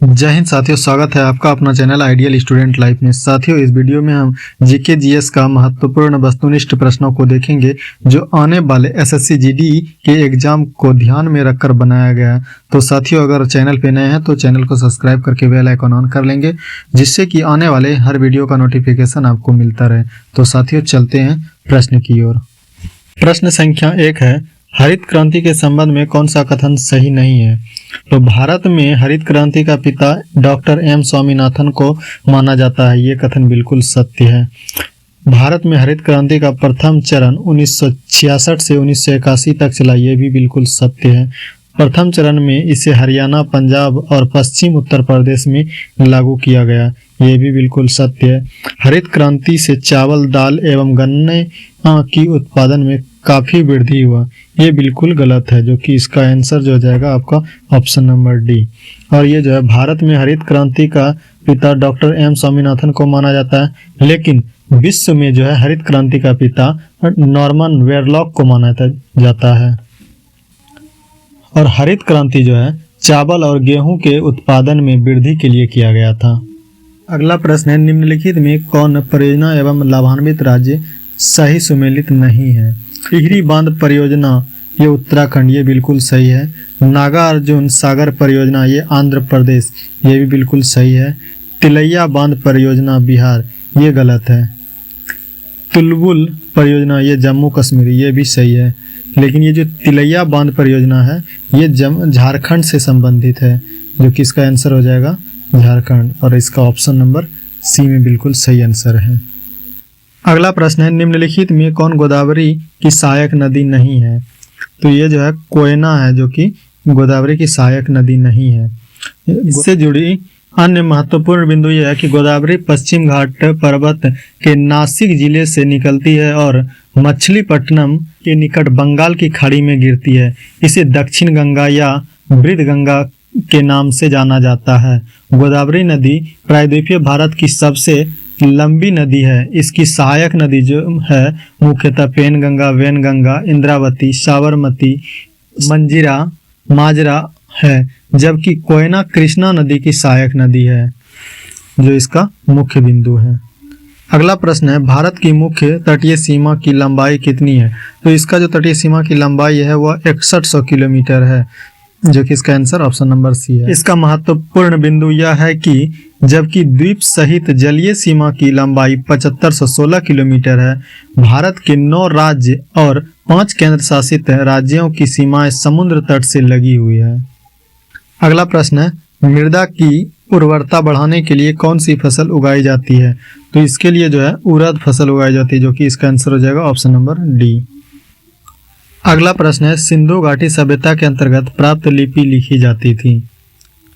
जय हिंद साथियों, स्वागत है आपका अपना चैनल आइडियल स्टूडेंट लाइफ में। साथियों, इस वीडियो में हम जीके जीएस का महत्वपूर्ण वस्तुनिष्ठ प्रश्नों को देखेंगे जो आने वाले एसएससी जीडी के एग्जाम को ध्यान में रखकर बनाया गया है। तो साथियों, अगर चैनल पे नए हैं तो चैनल को सब्सक्राइब करके बेल आइकन ऑन कर लेंगे, जिससे कि आने वाले हर वीडियो का नोटिफिकेशन आपको मिलता रहे। तो साथियों, चलते हैं प्रश्न की ओर। प्रश्न संख्या 1 है, हरित क्रांति के संबंध में कौन सा कथन सही नहीं है? तो भारत में हरित क्रांति का पिता डॉक्टर एम स्वामीनाथन को माना जाता है, ये कथन बिल्कुल सत्य है। भारत में हरित क्रांति का प्रथम चरण 1966 से 1981 तक चला, ये भी बिल्कुल सत्य है। प्रथम चरण में इसे हरियाणा, पंजाब और पश्चिम उत्तर प्रदेश में लागू किया गया, ये भी बिल्कुल सत्य है। हरित क्रांति से चावल, दाल एवं गन्ने की उत्पादन में काफी वृद्धि हुआ, ये बिल्कुल गलत है, जो कि इसका आंसर जो हो जाएगा आपका ऑप्शन नंबर डी। और ये जो है, भारत में हरित क्रांति का पिता डॉक्टर एम स्वामीनाथन को माना जाता है, लेकिन विश्व में जो है हरित क्रांति का पिता नॉर्मन बोरलॉग को माना जाता है। और हरित क्रांति जो है चावल और गेहूं के उत्पादन में वृद्धि के लिए किया गया था। अगला प्रश्न है, निम्नलिखित में कौन परियोजना एवं लाभान्वित राज्य सही सुमेलित नहीं है? टिहरी बांध परियोजना ये उत्तराखंड, ये बिल्कुल सही है। नागार्जुन सागर परियोजना ये आंध्र प्रदेश, ये भी बिल्कुल सही है। तिलैया बांध परियोजना बिहार, ये गलत है। तुलबुल परियोजना ये जम्मू कश्मीर, ये भी सही है। लेकिन ये जो तिलैया बांध परियोजना है ये झारखंड से संबंधित है, जो कि इसका आंसर हो जाएगा झारखंड, और इसका ऑप्शन नंबर सी में बिल्कुल सही आंसर है। अगला प्रश्न है, निम्नलिखित में कौन गोदावरी की सहायक नदी नहीं है? तो ये जो है कोयना है, जो कि गोदावरी की सहायक नदी नहीं है। इससे जुड़ी अन्य महत्वपूर्ण बिंदु यह है कि गोदावरी पश्चिम घाट पर्वत के नासिक जिले से निकलती है और मछलीपट्टनम के निकट बंगाल की खाड़ी में गिरती है। इसे दक्षिण गंगा या वृद्ध गंगा के नाम से जाना जाता है। गोदावरी नदी प्रायद्वीपीय भारत की सबसे लंबी नदी है। इसकी सहायक नदी जो है मुख्यतः पेनगंगा, वैनगंगा, इंद्रावती, साबरमती, मंजीरा, माजरा है, जबकि कोयना कृष्णा नदी की सहायक नदी है, जो इसका मुख्य बिंदु है। अगला प्रश्न है, भारत की मुख्य तटीय सीमा की लंबाई कितनी है? तो इसका जो तटीय सीमा की लंबाई है वह 6100 किलोमीटर है, जो कि इसका आंसर ऑप्शन नंबर सी है। इसका महत्वपूर्ण बिंदु यह है कि जबकि द्वीप सहित जलीय सीमा की लंबाई 7516 किलोमीटर है, भारत के 9 राज्य और 5 केंद्र शासित राज्यों की सीमाएं समुद्र तट से लगी हुई है। अगला प्रश्न है, मृदा की उर्वरता बढ़ाने के लिए कौन सी फसल उगाई जाती है? तो इसके लिए जो है उड़द फसल उगाई जाती है, जो कि इसका आंसर हो जाएगा ऑप्शन नंबर डी। अगला प्रश्न है, सिंधु घाटी सभ्यता के अंतर्गत प्राप्त लिपि लिखी जाती थी,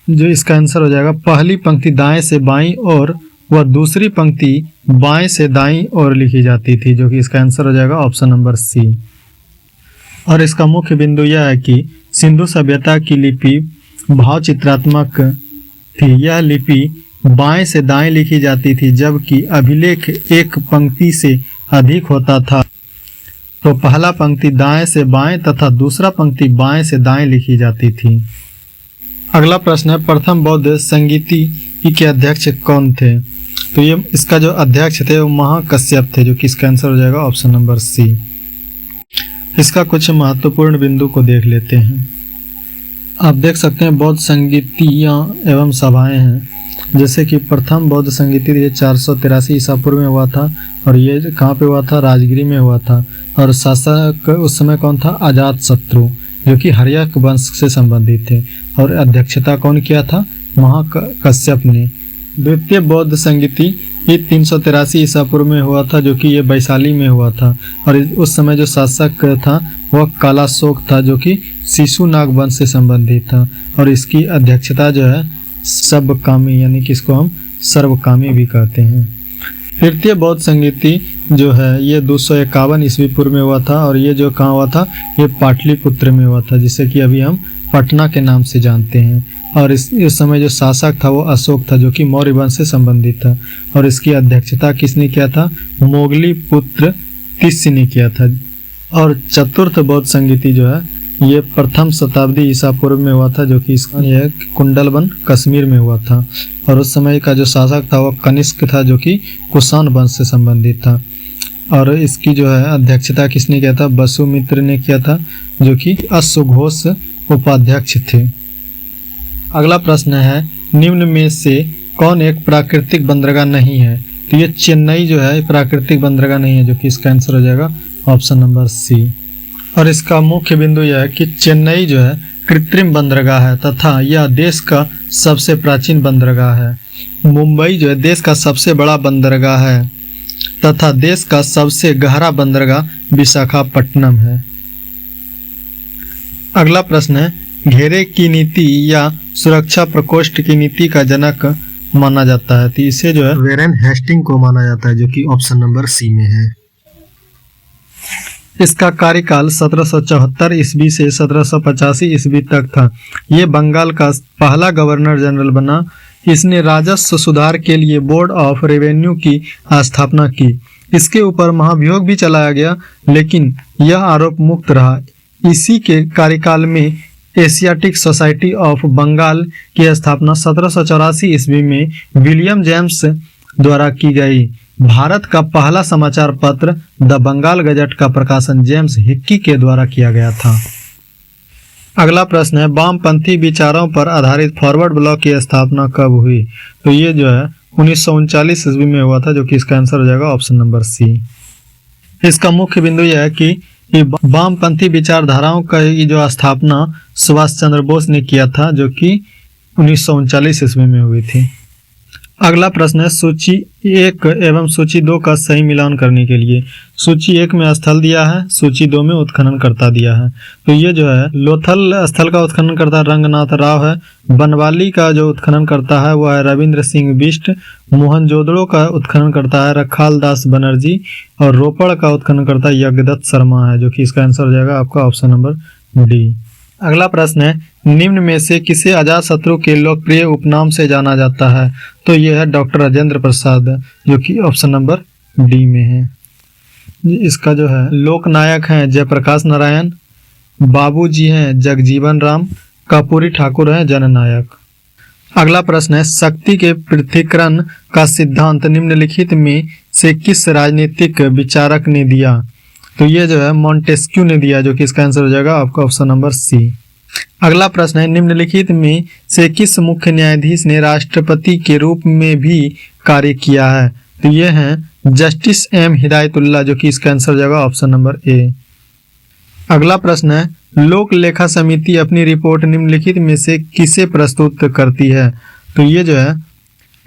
जो इसका आंसर हो जाएगा पहली पंक्ति दाएं से बाईं और वह दूसरी पंक्ति बाएं से दाईं और लिखी जाती थी, जो कि इसका आंसर हो जाएगा ऑप्शन नंबर सी। और इसका मुख्य बिंदु यह है कि सिंधु सभ्यता की लिपि भाव चित्रात्मक थी। यह लिपि बाएं से दाएं लिखी जाती थी, जबकि अभिलेख एक पंक्ति से अधिक होता था। तो पहला पंक्ति दाएं से बाएं तथा दूसरा पंक्ति बाएं से दाएं लिखी जाती थी। अगला प्रश्न है, प्रथम बौद्ध संगीति के अध्यक्ष कौन थे? तो ये इसका जो अध्यक्ष थे वो महाकश्यप थे, जो कि इसका आंसर हो जाएगा ऑप्शन नंबर सी। इसका कुछ महत्वपूर्ण बिंदु को देख लेते हैं। आप देख सकते हैं बौद्ध संगीतियाँ एवं सभाएं हैं, जैसे कि प्रथम बौद्ध संगीति ये 483 ईसा पूर्व में हुआ था, और ये कहाँ पे हुआ था? राजगिरी में हुआ था। और शासक उस समय कौन था? अजातशत्रु, जो कि हर्यक वंश से संबंधित थे। और अध्यक्षता कौन किया था? महाकश्यप ने। द्वितीय बौद्ध संगीति ये 383 ईसा पूर्व में हुआ था, जो कि ये वैशाली में हुआ था। और उस समय जो शासक था वह कालाशोक था, जो कि शिशुनाग वंश से संबंधित था। और इसकी अध्यक्षता जो है सबकामी, यानी कि इसको हम सर्वकामी भी कहते हैं। तृतीय बौद्ध संगीति जो है ये 251 ईस्वी पूर्व में हुआ था, और ये जो कहाँ हुआ था? ये पाटलिपुत्र में हुआ था, जिसे कि अभी हम पटना के नाम से जानते हैं। और इस समय जो शासक था वो अशोक था, जो कि मौर्य वंश से संबंधित था। और इसकी अध्यक्षता किसने किया था? मोगली पुत्र तिस्य ने किया था। और चतुर्थ बौद्ध संगीति जो है ये प्रथम शताब्दी ईसा पूर्व में हुआ था, जो कि यह कुंडलवन कश्मीर में हुआ था। और उस समय का जो शासक था वह कनिष्क था, जो कि कुषाण वंश से संबंधित था। और इसकी जो है अध्यक्षता किसने किया था? वसुमित्र ने किया था, जो कि अश्वघोष उपाध्यक्ष थे। अगला प्रश्न है, निम्न में से कौन एक प्राकृतिक बंदरगाह नहीं है? तो ये चेन्नई जो है प्राकृतिक बंदरगाह नहीं है, जो कि इसका आंसर हो जाएगा ऑप्शन नंबर सी। और इसका मुख्य बिंदु यह है कि चेन्नई जो है कृत्रिम बंदरगाह है तथा यह देश का सबसे प्राचीन बंदरगाह है। मुंबई जो है देश का सबसे बड़ा बंदरगाह है तथा देश का सबसे गहरा बंदरगाह विशाखापट्टनम है। अगला प्रश्न है, घेरे की नीति या सुरक्षा प्रकोष्ठ की नीति का जनक माना जाता है? तो इसे जो है वेरेन हेस्टिंग को माना जाता है, जो कि ऑप्शन नंबर सी में है। इसका कार्यकाल 1774 ईस्वी से 1785 ईस्वी तक था। ये बंगाल का पहला गवर्नर जनरल बना। इसने राजस्व सुधार के लिए बोर्ड ऑफ रेवेन्यू की स्थापना की। इसके ऊपर महाभियोग भी चलाया गया, लेकिन यह आरोप मुक्त रहा। इसी के कार्यकाल में एशियाटिक सोसाइटी ऑफ बंगाल की स्थापना 1784 ईस्वी में विलियम जेम्स द्वारा की गई। भारत का पहला समाचार पत्र द बंगाल गजट का प्रकाशन जेम्स हिक्की के द्वारा किया गया था। अगला प्रश्न है, वामपंथी विचारों पर आधारित फॉरवर्ड ब्लॉक की स्थापना कब हुई? तो ये जो है 1939 ईस्वी में हुआ था, जो कि इसका आंसर हो जाएगा ऑप्शन नंबर सी। इसका मुख्य बिंदु यह है कि वामपंथी विचारधाराओं का जो स्थापना सुभाष चंद्र बोस ने किया था, जो कि 1939 ईस्वी में हुई थी। अगला प्रश्न है, सूची 1 एवं सूची 2 का सही मिलान करने के लिए। सूची 1 में स्थल दिया है, सूची 2 में उत्खननकर्ता दिया है। तो ये जो है लोथल स्थल का उत्खननकर्ता रंगनाथ राव है। बनवाली का जो उत्खननकर्ता है वह है रविंद्र सिंह बिष्ट। मोहनजोदड़ो का उत्खननकर्ता है रखाल दास बनर्जी। और रोपड़ का उत्खननकर्ता यज्ञदत्त शर्मा है, जो कि इसका आंसर हो जाएगा आपका ऑप्शन नंबर डी। अगला प्रश्न है, निम्न में से किसे अजातशत्रु के लोकप्रिय उपनाम से जाना जाता है? तो यह है डॉक्टर राजेंद्र प्रसाद, जो कि ऑप्शन नंबर डी में है। इसका जो है लोकनायक हैं जयप्रकाश नारायण, बाबूजी हैं जगजीवन राम, कर्पूरी ठाकुर हैं जननायक। अगला प्रश्न है, शक्ति के पृथक्करण का सिद्धांत निम्नलिखित में से किस राजनीतिक विचारक ने दिया? तो ये जो है मॉन्टेस्क्यू ने दिया, जो कि इसका आंसर हो जाएगा आपका ऑप्शन नंबर सी। अगला प्रश्न है, निम्नलिखित में से किस मुख्य न्यायाधीश ने राष्ट्रपति के रूप में भी कार्य किया है? तो ये हैं जस्टिस एम हिदायतुल्लाह, जो कि इसका आंसर हो जाएगा ऑप्शन नंबर ए। अगला प्रश्न है, लोक लेखा समिति अपनी रिपोर्ट निम्नलिखित में से किसे प्रस्तुत करती है? तो ये जो है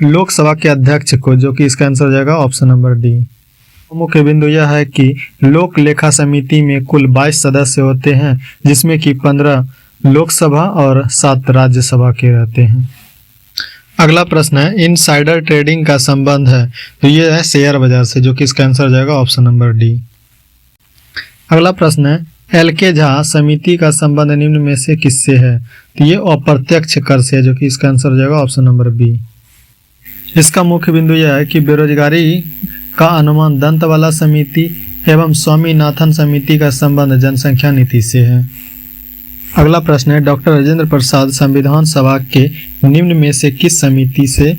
लोकसभा के अध्यक्ष को, जो कि इसका आंसर हो जाएगा ऑप्शन नंबर डी। मुख्य बिंदु यह है कि लोक लेखा समिति में कुल 22 सदस्य होते हैं, जिसमें कि 15 लोकसभा और 7 राज्यसभा के रहते हैं। अगला प्रश्न है, इनसाइडर ट्रेडिंग का संबंध है? तो ये है शेयर बाजार से, जो कि इसका आंसर हो जाएगा ऑप्शन नंबर डी। अगला प्रश्न है, एल.के. झा समिति का संबंध निम्न में से किससे है? तो ये अप्रत्यक्ष कर से है, जो कि इसका आंसर हो जाएगा ऑप्शन नंबर बी। इसका मुख्य बिंदु यह है कि बेरोजगारी का अनुमान दंतवाला समिति एवं स्वामीनाथन समिति का संबंध जनसंख्या नीति से है। अगला प्रश्न है, डॉक्टर राजेंद्र प्रसाद संविधान सभा के निम्न में से किस समिति से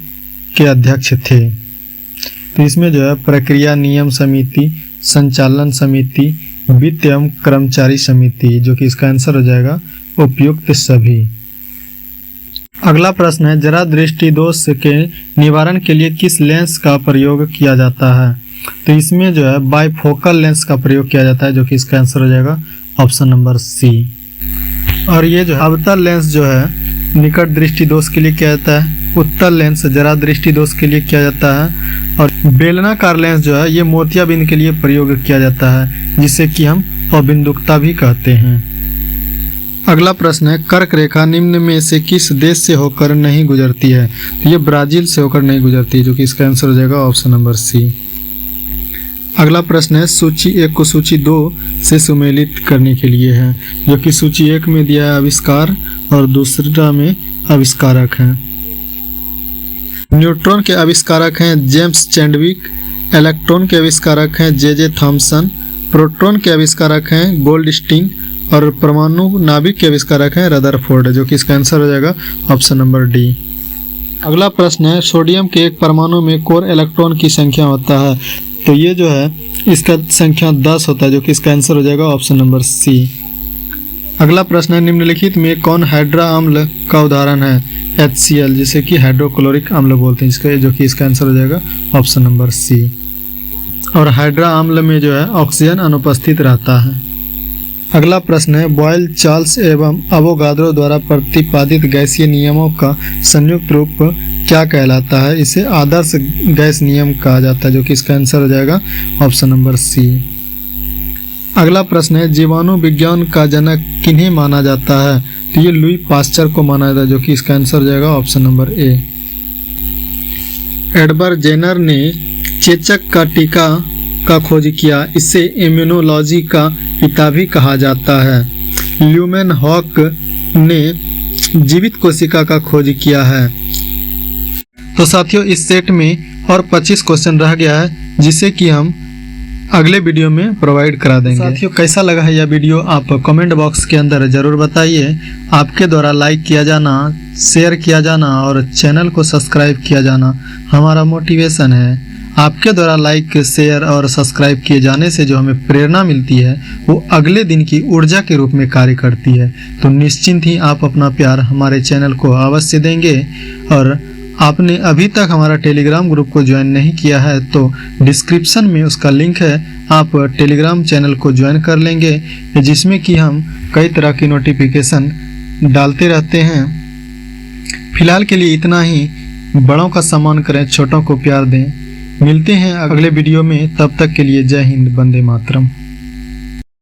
के अध्यक्ष थे? तो इसमें जो है प्रक्रिया नियम समिति, संचालन समिति, वित्त एवं कर्मचारी समिति, जो कि इसका आंसर हो जाएगा उपयुक्त सभी। अगला प्रश्न है, जरा दृष्टि दोष के निवारण के लिए किस लेंस का प्रयोग किया जाता है? तो इसमें जो है बाइफोकल लेंस का प्रयोग किया जाता है, जो कि इसका आंसर हो जाएगा ऑप्शन नंबर सी। और ये जो अवतल लेंस जो है निकट दृष्टि दोष के लिए किया जाता है, उत्तल लेंस जरा दृष्टि दोष के लिए किया जाता है, और बेलनाकार लेंस जो है ये मोतियाबिंद के लिए प्रयोग किया जाता है, जिसे कि हम अबिंदुकता भी कहते हैं। अगला प्रश्न है, कर्क रेखा निम्न में से किस देश से होकर नहीं गुजरती है? ये ब्राजील से होकर नहीं गुजरती, जो कि इसका आंसर हो जाएगा ऑप्शन नंबर सी। अगला प्रश्न है, सूची 1 को सूची 2 से सुमेलित करने के लिए है, जो कि सूची 1 में दिया है आविष्कार और दूसरा में आविष्कारक हैं। न्यूट्रॉन के आविष्कारक हैं जेम्स चैडविक, इलेक्ट्रॉन के आविष्कारक हैं जे.जे. थॉमसन, प्रोटॉन के आविष्कारक हैं गोल्डस्टीन और परमाणु नाभिक के आविष्कारक हैं रदरफोर्ड, जो कि इसका आंसर हो जाएगा ऑप्शन नंबर डी। अगला प्रश्न है, सोडियम के एक परमाणु में कोर इलेक्ट्रॉन की संख्या होता है, तो ये जो है इसका संख्या 10 होता है, जो कि इसका आंसर हो जाएगा ऑप्शन नंबर सी। अगला प्रश्न है, निम्नलिखित में कौन हाइड्रा अम्ल का उदाहरण है? HCl, जिसे कि हाइड्रोक्लोरिक अम्ल बोलते हैं इसका, जो कि इसका आंसर हो जाएगा ऑप्शन नंबर सी। और हाइड्रा अम्ल में जो है ऑक्सीजन अनुपस्थित रहता है। अगला प्रश्न है, बॉयल, चार्ल्स एवं अवोगाद्रो द्वारा प्रतिपादित गैसीय नियमों का संयुक्त रूप क्या कहलाता है? इसे आदर्श गैस नियम कहा जाता है, जो कि इसका आंसर हो जाएगा ऑप्शन नंबर सी। अगला प्रश्न है, जीवाणु विज्ञान का जनक किन्हें माना जाता है? तो ये लुई पास्चर को माना जाता है, जो कि इसका आंसर हो जाएगा option number A. Edward Jenner ने चेचक का टीका का खोज किया, इसे इम्यूनोलॉजी का पिता भी कहा जाता है। ल्यूमेन हॉक ने जीवित कोशिका का खोज किया है। तो साथियों, इस सेट में और 25 क्वेश्चन रह गया है, जिसे कि हम अगले वीडियो में प्रोवाइड करा देंगे। साथियों, कैसा लगा है यह वीडियो आप कमेंट बॉक्स के अंदर जरूर बताइए। आपके द्वारा लाइक किया जाना, शेयर किया जाना और चैनल को सब्सक्राइब किया जाना हमारा मोटिवेशन है। आपके द्वारा लाइक, शेयर और सब्सक्राइब किए जाने से जो हमें प्रेरणा मिलती है वो अगले दिन की ऊर्जा के रूप में कार्य करती है। तो निश्चिंत ही आप अपना प्यार हमारे चैनल को अवश्य देंगे। और आपने अभी तक हमारा टेलीग्राम ग्रुप को ज्वाइन नहीं किया है तो डिस्क्रिप्शन में उसका लिंक है, आप टेलीग्राम चैनल को ज्वाइन कर लेंगे, जिसमें कि हम कई तरह की नोटिफिकेशन डालते रहते हैं। फिलहाल के लिए इतना ही। बड़ों का सम्मान करें, छोटों को प्यार दें। मिलते हैं अगले वीडियो में, तब तक के लिए जय हिंद, वंदे मातरम।